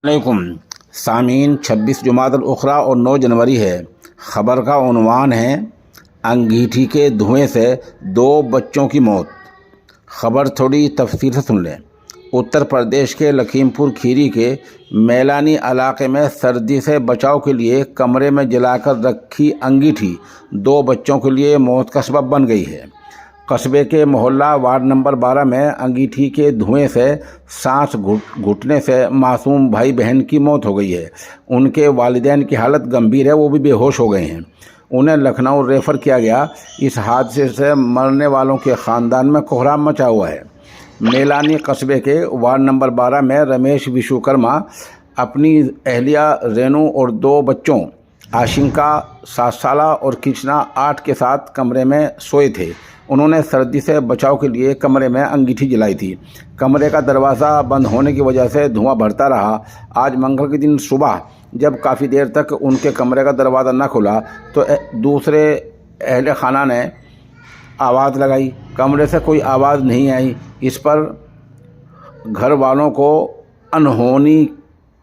अलैकुम सामीन 26 जुमादुल उखरा और 9 जनवरी है। ख़बर का उन्वान है अंगीठी के धुएं से 2 बच्चों की मौत। ख़बर थोड़ी तफसील से सुन लें। उत्तर प्रदेश के लखीमपुर खीरी के मैलानी इलाके में सर्दी से बचाव के लिए कमरे में जलाकर रखी अंगीठी 2 बच्चों के लिए मौत का सबब बन गई है। कस्बे के मोहल्ला वार्ड नंबर 12 में अंगीठी के धुएं से सांस घुटने से मासूम भाई बहन की मौत हो गई है। उनके वालिदैन की हालत गंभीर है, वो भी बेहोश हो गए हैं। उन्हें लखनऊ रेफ़र किया गया। इस हादसे से मरने वालों के ख़ानदान में कोहराम मचा हुआ है। मेलानी कस्बे के वार्ड नंबर 12 में रमेश विश्वकर्मा अपनी अहलिया रेनू और 2 बच्चों आशिंका 7 साल और कृष्णा 8 के साथ कमरे में सोए थे। उन्होंने सर्दी से बचाव के लिए कमरे में अंगीठी जलाई थी। कमरे का दरवाज़ा बंद होने की वजह से धुआं भरता रहा। आज मंगल के दिन सुबह जब काफ़ी देर तक उनके कमरे का दरवाज़ा न खुला तो दूसरे अहले खाना ने आवाज़ लगाई। कमरे से कोई आवाज़ नहीं आई। इस पर घर वालों को अनहोनी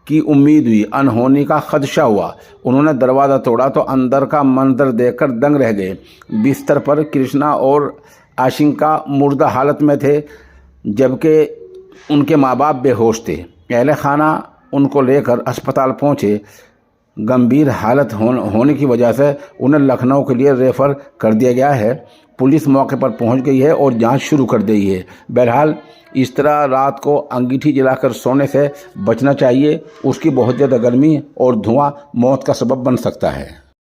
की उम्मीद हुई, अनहोनी का खदशा हुआ। उन्होंने दरवाज़ा तोड़ा तो अंदर का मंजर देखकर दंग रह गए। बिस्तर पर कृष्णा और आशिंका मुर्दा हालत में थे, जबकि उनके माँ बाप बेहोश थे। अहले खाना उनको लेकर अस्पताल पहुँचे। गंभीर हालत होने की वजह से उन्हें लखनऊ के लिए रेफ़र कर दिया गया है। पुलिस मौके पर पहुंच गई है और जांच शुरू कर दी है। बहरहाल इस तरह रात को अंगीठी जलाकर सोने से बचना चाहिए। उसकी बहुत ज़्यादा गर्मी और धुआं मौत का सबब बन सकता है।